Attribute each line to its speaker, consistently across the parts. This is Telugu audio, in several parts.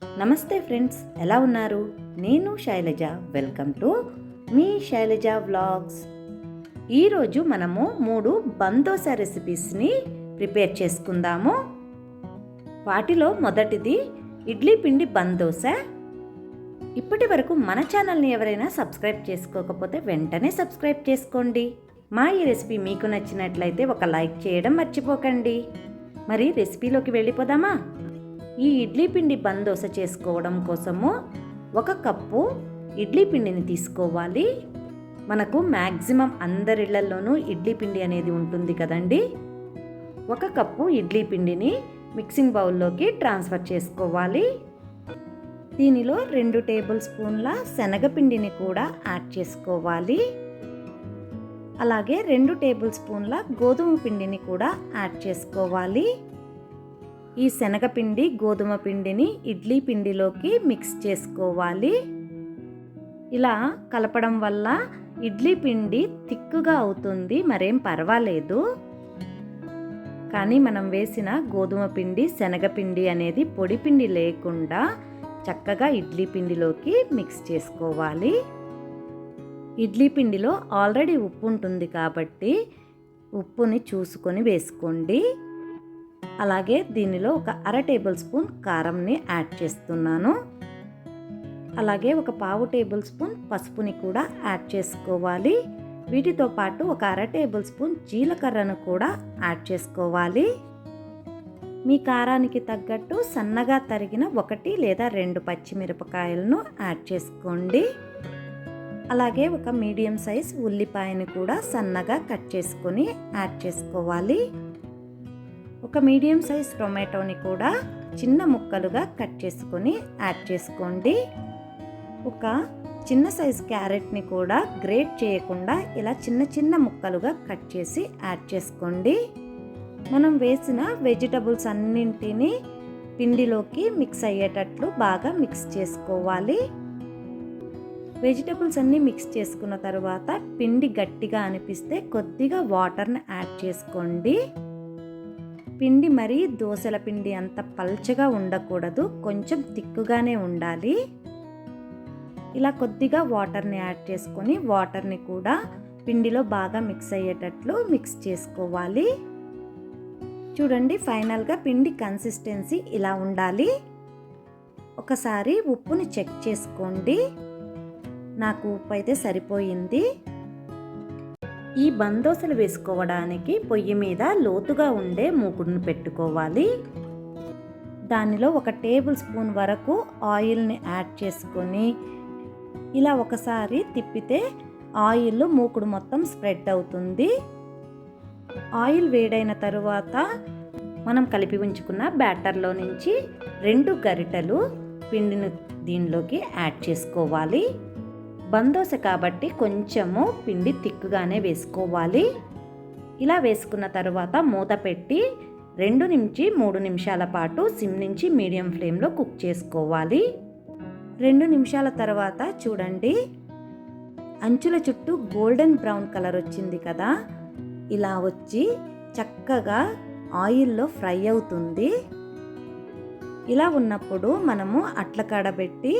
Speaker 1: నమస్తే ఫ్రెండ్స్, ఎలా ఉన్నారు? నేను శైలజ. వెల్కమ్ టు మీ శైలజ వ్లాగ్స్. ఈరోజు మనము 3 బందోస రెసిపీస్ని ప్రిపేర్ చేసుకుందాము. వాటిలో మొదటిది ఇడ్లీ పిండి బందోస. ఇప్పటి వరకు మన ఛానల్ని ఎవరైనా సబ్స్క్రైబ్ చేసుకోకపోతే వెంటనే సబ్స్క్రైబ్ చేసుకోండి. మా ఈ రెసిపీ మీకు నచ్చినట్లయితే ఒక లైక్ చేయడం మర్చిపోకండి. మరి రెసిపీలోకి వెళ్ళిపోదామా? ఈ ఇడ్లీ పిండి బందోస చేసుకోవడం కోసము 1 కప్పు ఇడ్లీ పిండిని తీసుకోవాలి. మనకు మ్యాక్సిమం అందరిళ్లలోనూ ఇడ్లీ పిండి అనేది ఉంటుంది కదండి. 1 కప్పు ఇడ్లీ పిండిని మిక్సింగ్ బౌల్లోకి ట్రాన్స్ఫర్ చేసుకోవాలి. దీనిలో 2 టేబుల్ స్పూన్ల శనగపిండిని కూడా యాడ్ చేసుకోవాలి. అలాగే 2 టేబుల్ స్పూన్ల గోధుమ పిండిని కూడా యాడ్ చేసుకోవాలి. ఈ శనగపిండి గోధుమ పిండిని ఇడ్లీ పిండిలోకి మిక్స్ చేసుకోవాలి. ఇలా కలపడం వల్ల ఇడ్లీ పిండి తిక్కుగా అవుతుంది, మరేం పర్వాలేదు. కానీ మనం వేసిన గోధుమ పిండి శనగపిండి అనేది పొడి పిండి లేకుండా చక్కగా ఇడ్లీ పిండిలోకి మిక్స్ చేసుకోవాలి. ఇడ్లీ పిండిలో ఆల్రెడీ ఉప్పు ఉంటుంది కాబట్టి ఉప్పుని చూసుకొని వేసుకోండి. అలాగే దీనిలో 1/2 టేబుల్ స్పూన్ కారంని యాడ్ చేస్తున్నాను. అలాగే 1/4 టేబుల్ స్పూన్ పసుపుని కూడా యాడ్ చేసుకోవాలి. వీటితో పాటు 1/2 టేబుల్ స్పూన్ జీలకర్రను కూడా యాడ్ చేసుకోవాలి. మీ కారానికి తగ్గట్టు సన్నగా తరిగిన 1 లేదా 2 పచ్చిమిరపకాయలను యాడ్ చేసుకోండి. అలాగే 1 మీడియం సైజ్ ఉల్లిపాయని కూడా సన్నగా కట్ చేసుకొని యాడ్ చేసుకోవాలి. 1 మీడియం సైజ్ టొమాటోని కూడా చిన్న ముక్కలుగా కట్ చేసుకొని యాడ్ చేసుకోండి. 1 చిన్న సైజ్ క్యారెట్ని కూడా గ్రేట్ చేయకుండా ఇలా చిన్న చిన్న ముక్కలుగా కట్ చేసి యాడ్ చేసుకోండి. మనం వేసిన వెజిటబుల్స్ అన్నింటినీ పిండిలోకి మిక్స్ అయ్యేటట్లు బాగా మిక్స్ చేసుకోవాలి. వెజిటబుల్స్ అన్నీ మిక్స్ చేసుకున్న తర్వాత పిండి గట్టిగా అనిపిస్తే కొద్దిగా వాటర్ని యాడ్ చేసుకోండి. పిండి మరీ దోసల పిండి అంత పల్చగా ఉండకూడదు, కొంచెం తిక్కుగానే ఉండాలి. ఇలా కొద్దిగా వాటర్ని యాడ్ చేసుకొని వాటర్ని కూడా పిండిలో బాగా మిక్స్ అయ్యేటట్లు మిక్స్ చేసుకోవాలి. చూడండి, ఫైనల్గా పిండి కన్సిస్టెన్సీ ఇలా ఉండాలి. ఒకసారి ఉప్పుని చెక్ చేసుకోండి. నాకు ఉప్పు అయితే సరిపోయింది. ఈ బందోసలు వేసుకోవడానికి పొయ్యి మీద లోతుగా ఉండే మూకుడును పెట్టుకోవాలి. దానిలో 1 టేబుల్ స్పూన్ వరకు ఆయిల్ని యాడ్ చేసుకొని ఇలా ఒకసారి తిప్పితే ఆయిల్ మూకుడు మొత్తం స్ప్రెడ్ అవుతుంది. ఆయిల్ వేడైన తరువాత మనం కలిపి ఉంచుకున్న బ్యాటర్లో నుంచి 2 గరిటెలు పిండిని దీనిలోకి యాడ్ చేసుకోవాలి. బందోస కాబట్టి కొంచెము పిండి తిక్కుగానే వేసుకోవాలి. ఇలా వేసుకున్న తర్వాత మూత పెట్టి 2 నుంచి 3 నిమిషాల పాటు సిమ్ నుంచి మీడియం ఫ్లేమ్లో కుక్ చేసుకోవాలి. 2 నిమిషాల తర్వాత చూడండి, అంచుల చుట్టూ గోల్డెన్ బ్రౌన్ కలర్ వచ్చింది కదా. ఇలా వచ్చి చక్కగా ఆయిల్లో ఫ్రై అవుతుంది. ఇలా ఉన్నప్పుడు మనము అట్ల కాడబెట్టి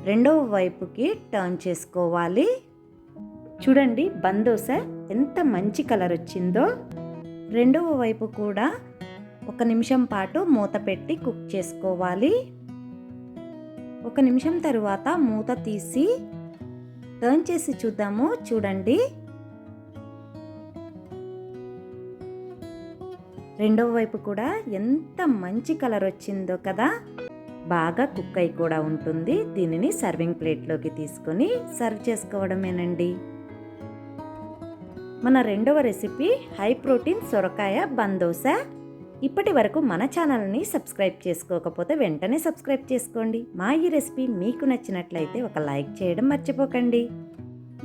Speaker 1: రెండవ వైపుకి టర్న్ చేసుకోవాలి. చూడండి, బందోస ఎంత మంచి కలర్ వచ్చిందో. రెండవ వైపు కూడా 1 నిమిషం పాటు మూత పెట్టి కుక్ చేసుకోవాలి. 1 నిమిషం తరువాత మూత తీసి టర్న్ చేసి చూద్దాము. చూడండి, రెండవ వైపు కూడా ఎంత మంచి కలర్ వచ్చిందో కదా. బాగా కుక్ అయి కూడా ఉంటుంది. దీనిని సర్వింగ్ ప్లేట్లోకి తీసుకొని సర్వ్ చేసుకోవడమేనండి. మన రెండవ రెసిపీ హై ప్రోటీన్ సొరకాయ బందోస. ఇప్పటి వరకు మన ఛానల్ని సబ్స్క్రైబ్ చేసుకోకపోతే వెంటనే సబ్స్క్రైబ్ చేసుకోండి. మా ఈ రెసిపీ మీకు నచ్చినట్లయితే ఒక లైక్ చేయడం మర్చిపోకండి.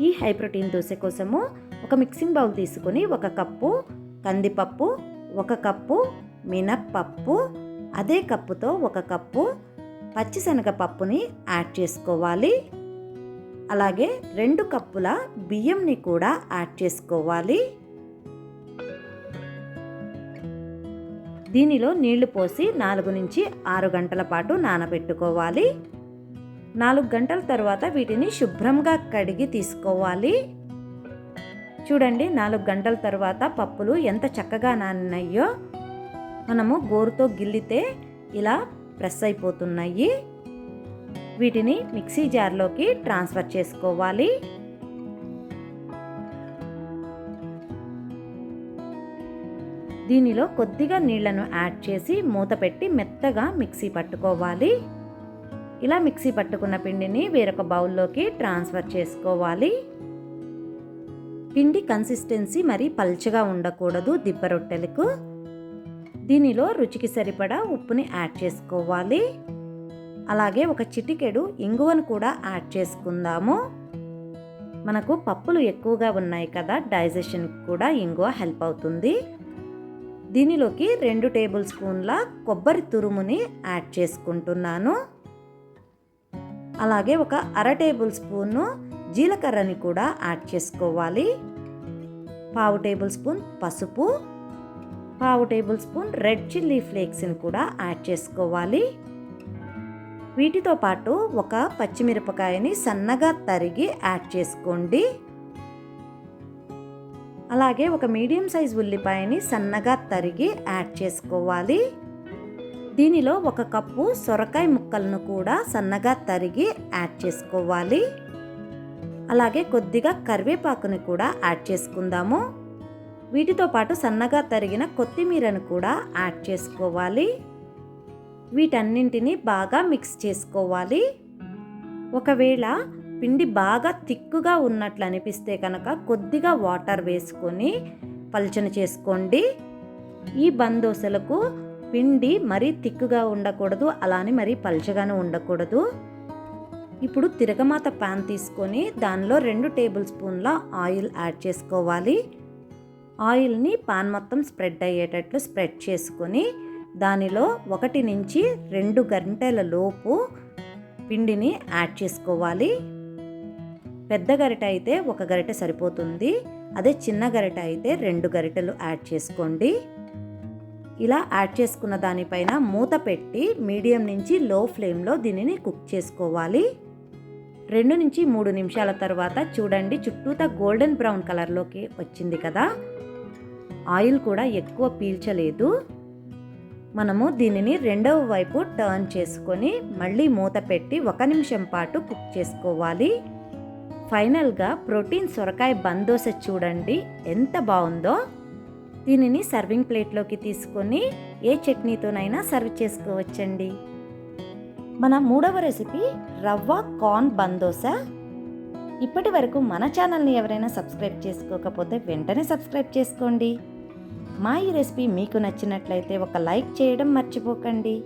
Speaker 1: ఈ హై ప్రోటీన్ దోశ కోసము 1 మిక్సింగ్ బౌల్ తీసుకొని 1 కప్పు కందిపప్పు, 1 కప్పు మినప్పప్పు, అదే కప్పుతో 1 కప్పు పచ్చిశనగపప్పుని యాడ్ చేసుకోవాలి. అలాగే 2 కప్పుల బియ్యంని కూడా యాడ్ చేసుకోవాలి. దీనిలో నీళ్లు పోసి 4 నుంచి 6 గంటల పాటు నానబెట్టుకోవాలి. 4 గంటల తర్వాత వీటిని శుభ్రంగా కడిగి తీసుకోవాలి. చూడండి, 4 గంటల తర్వాత పప్పులు ఎంత చక్కగా నానినాయో. మనము గోరుతో గిల్లితే ఇలా ప్రెస్ అయిపోతున్నాయి. వీటిని మిక్సీ జార్లోకి ట్రాన్స్ఫర్ చేసుకోవాలి. దీనిలో కొద్దిగా నీళ్లను యాడ్ చేసి మూత పెట్టి మెత్తగా మిక్సీ పట్టుకోవాలి. ఇలా మిక్సీ పట్టుకున్న పిండిని వేరొక బౌల్లోకి ట్రాన్స్ఫర్ చేసుకోవాలి. పిండి కన్సిస్టెన్సీ మరి పల్చగా ఉండకూడదు దిబ్బ రొట్టెలకు. దీనిలో రుచికి సరిపడా ఉప్పుని యాడ్ చేసుకోవాలి. అలాగే ఒక చిటికెడు ఇంగువను కూడా యాడ్ చేసుకుందాము. మనకు పప్పులు ఎక్కువగా ఉన్నాయి కదా, డైజెషన్కి కూడా ఇంగువ హెల్ప్ అవుతుంది. దీనిలోకి 2 టేబుల్ స్పూన్ల కొబ్బరి తురుముని యాడ్ చేసుకుంటున్నాను. అలాగే ఒక అర టేబుల్ స్పూను జీలకర్రని కూడా యాడ్ చేసుకోవాలి. 1/2 టేబుల్ స్పూన్ పసుపు, 1/2 టేబుల్ స్పూన్ రెడ్ చిల్లీ ఫ్లేక్స్ని కూడా యాడ్ చేసుకోవాలి. వీటితో పాటు ఒక పచ్చిమిరపకాయని సన్నగా తరిగి యాడ్ చేసుకోండి. అలాగే ఒక మీడియం సైజ్ ఉల్లిపాయని సన్నగా తరిగి యాడ్ చేసుకోవాలి. దీనిలో 1 కప్పు సొరకాయ ముక్కలను కూడా సన్నగా తరిగి యాడ్ చేసుకోవాలి. అలాగే కొద్దిగా కరివేపాకుని కూడా యాడ్ చేసుకుందాము. వీటితో పాటు సన్నగా తరిగిన కొత్తిమీరను కూడా యాడ్ చేసుకోవాలి. వీటన్నింటినీ బాగా మిక్స్ చేసుకోవాలి. ఒకవేళ పిండి బాగా తిక్కుగా ఉన్నట్లు అనిపిస్తే కనుక కొద్దిగా వాటర్ వేసుకొని పల్చన చేసుకోండి. ఈ బందోసలకు పిండి మరీ తిక్కుగా ఉండకూడదు, అలానే మరీ పల్చగాను ఉండకూడదు. ఇప్పుడు తిరగమాత పాన్ తీసుకొని దానిలో 2 టేబుల్ స్పూన్ల ఆయిల్ యాడ్ చేసుకోవాలి. ఆయిల్ని పాన్ మొత్తం స్ప్రెడ్ అయ్యేటట్లు స్ప్రెడ్ చేసుకొని దానిలో 1 నుంచి 2 గంటల లోపు పిండిని యాడ్ చేసుకోవాలి. పెద్ద గరిటె అయితే 1 గరిటె సరిపోతుంది. అదే చిన్న గరిటె అయితే 2 గరిటెలు యాడ్ చేసుకోండి. ఇలా యాడ్ చేసుకున్న దానిపైన మూత పెట్టి మీడియం నుంచి లో ఫ్లేమ్లో దీనిని కుక్ చేసుకోవాలి. 2 నుంచి 3 నిమిషాల తర్వాత చూడండి, చుట్టూతా గోల్డెన్ బ్రౌన్ కలర్లోకి వచ్చింది కదా. ఆయిల్ కూడా ఎక్కువ పీల్చలేదు. మనము దీనిని రెండవ వైపు టర్న్ చేసుకొని మళ్ళీ మూత పెట్టి 1 నిమిషం పాటు కుక్ చేసుకోవాలి. ఫైనల్గా ప్రోటీన్ సొరకాయ బందోస చూడండి ఎంత బాగుందో. దీనిని సర్వింగ్ ప్లేట్లోకి తీసుకొని ఏ చట్నీతోనైనా సర్వ్ చేసుకోవచ్చండి. మన 3వ రెసిపీ రవ్వ కార్న్ బందోస. ఇప్పటి వరకు మన ఛానల్ని ఎవరైనా సబ్స్క్రైబ్ చేసుకోకపోతే వెంటనే సబ్స్క్రైబ్ చేసుకోండి. మా ఈ రెసిపీ మీకు నచ్చినట్లయితే ఒక లైక్ చేయడం మర్చిపోకండి.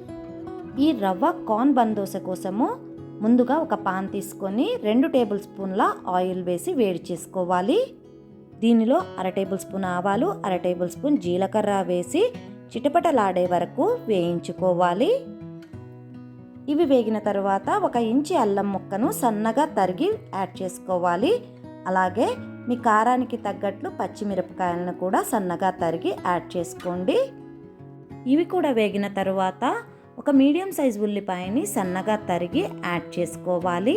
Speaker 1: ఈ రవ్వ కార్న్ బందోస కోసము ముందుగా ఒక పాన్ తీసుకొని 2 టేబుల్ స్పూన్ల ఆయిల్ వేసి వేడి చేసుకోవాలి. దీనిలో 1/2 టేబుల్ స్పూన్ ఆవాలు, 1/2 టేబుల్ స్పూన్ జీలకర్ర వేసి చిటపటలాడే వరకు వేయించుకోవాలి. ఇవి వేగిన తర్వాత 1 ఇంచి అల్లం ముక్కను సన్నగా తరిగి యాడ్ చేసుకోవాలి. అలాగే మీ కారానికి తగ్గట్లు పచ్చిమిరపకాయలను కూడా సన్నగా తరిగి యాడ్ చేసుకోండి. ఇవి కూడా వేగిన తర్వాత 1 మీడియం సైజ్ ఉల్లిపాయని సన్నగా తరిగి యాడ్ చేసుకోవాలి.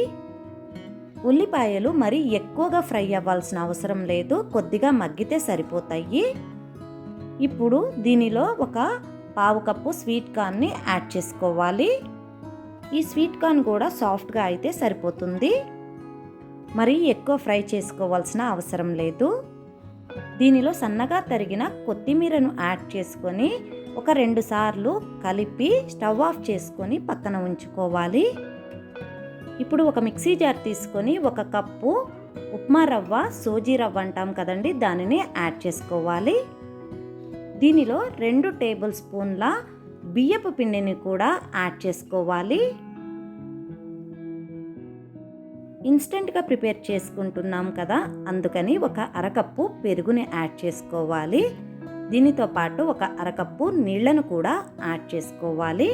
Speaker 1: ఉల్లిపాయలు మరీ ఎక్కువగా ఫ్రై అవ్వాల్సిన అవసరం లేదు, కొద్దిగా మగ్గితే సరిపోతాయి. ఇప్పుడు దీనిలో 1/2 కప్పు స్వీట్ కార్న్ని యాడ్ చేసుకోవాలి. ఈ స్వీట్ కార్న్ కూడా సాఫ్ట్గా అయితే సరిపోతుంది, మరీ ఎక్కువ ఫ్రై చేసుకోవాల్సిన అవసరం లేదు. దీనిలో సన్నగా తరిగిన కొత్తిమీరను యాడ్ చేసుకొని 2 సార్లు కలిపి స్టవ్ ఆఫ్ చేసుకొని పక్కన ఉంచుకోవాలి. ఇప్పుడు ఒక మిక్సీ జార్ తీసుకొని 1 కప్పు ఉప్మా రవ్వ, సోజీ రవ్వ అంటాం కదండి, దానిని యాడ్ చేసుకోవాలి. దీనిలో 2 టేబుల్ స్పూన్ల బియ్యపు పిండిని కూడా యాడ్ చేసుకోవాలి. ఇన్స్టెంట్గా ప్రిపేర్ చేసుకుంటున్నాం కదా, అందుకని 1 అరకప్పు పెరుగుని యాడ్ చేసుకోవాలి. దీనితో పాటు 1 అరకప్పు నీళ్లను కూడా యాడ్ చేసుకోవాలి.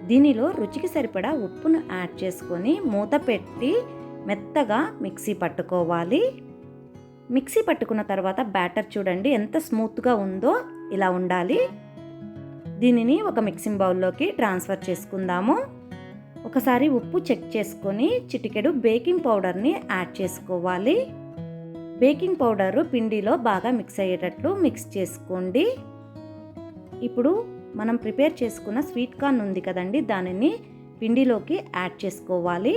Speaker 1: దీనిలో రుచికి సరిపడా ఉప్పును యాడ్ చేసుకొని మూత పెట్టి మెత్తగా మిక్సీ పట్టుకోవాలి. మిక్సీ పట్టుకున్న తర్వాత బ్యాటర్ చూడండి ఎంత స్మూత్గా ఉందో, ఇలా ఉండాలి. దీనిని ఒక మిక్సింగ్ బౌల్లోకి ట్రాన్స్ఫర్ చేసుకుందాము. ఒకసారి ఉప్పు చెక్ చేసుకొని చిటికెడు బేకింగ్ పౌడర్ని యాడ్ చేసుకోవాలి. బేకింగ్ పౌడరు పిండిలో బాగా మిక్స్ అయ్యేటట్లు మిక్స్ చేసుకోండి. ఇప్పుడు మనం ప్రిపేర్ చేసుకున్న స్వీట్ కార్న్ ఉంది కదండి, దానిని పిండిలోకి యాడ్ చేసుకోవాలి.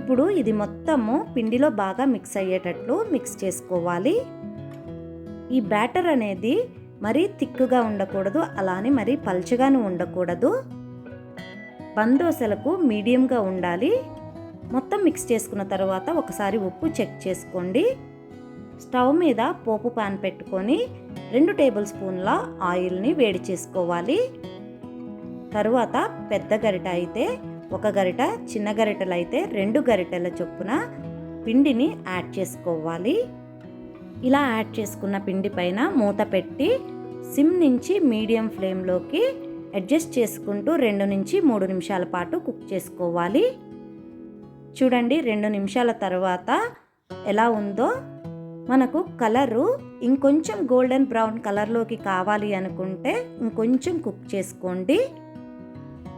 Speaker 1: ఇప్పుడు ఇది మొత్తము పిండిలో బాగా మిక్స్ అయ్యేటట్లు మిక్స్ చేసుకోవాలి. ఈ బ్యాటర్ అనేది మరీ థిక్గా ఉండకూడదు, అలానే మరీ పల్చగాను ఉండకూడదు. బందోసలకు మీడియంగా ఉండాలి. మొత్తం మిక్స్ చేసుకున్న తర్వాత ఒకసారి ఉప్పు చెక్ చేసుకోండి. స్టవ్ మీద పోపు పాన్ పెట్టుకొని 2 టేబుల్ స్పూన్ల ఆయిల్ని వేడి చేసుకోవాలి. తరువాత పెద్ద గరిట అయితే 1 గరిట, చిన్న గరిటెలు అయితే 2 గరిటెల చొప్పున పిండిని యాడ్ చేసుకోవాలి. ఇలా యాడ్ చేసుకున్న పిండి పైన మూత పెట్టి సిమ్ నుంచి మీడియం ఫ్లేమ్లోకి అడ్జస్ట్ చేసుకుంటూ 2 నుంచి 3 నిమిషాల పాటు కుక్ చేసుకోవాలి. చూడండి, 2 నిమిషాల తర్వాత ఎలా ఉందో. మనకు కలరు ఇంకొంచెం గోల్డెన్ బ్రౌన్ కలర్లోకి కావాలి అనుకుంటే ఇంకొంచెం కుక్ చేసుకోండి.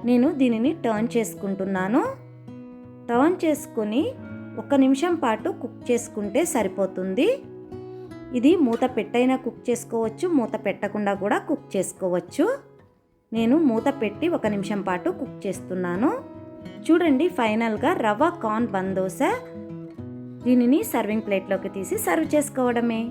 Speaker 1: నేను దీనిని టర్న్ చేసుకుంటున్నాను. టర్న్ చేసుకుని 1 నిమిషం పాటు కుక్ చేసుకుంటే సరిపోతుంది. ఇది మూత పెట్టైనా కుక్ చేసుకోవచ్చు, మూత పెట్టకుండా కూడా కుక్ చేసుకోవచ్చు. నేను మూత పెట్టి 1 నిమిషం పాటు కుక్ చేస్తున్నాను. చూడండి, ఫైనల్గా రవ్వ కార్న్ బందోస. దీనిని సర్వింగ్ ప్లేట్లోకి తీసి సర్వ్ చేసుకోవడమే.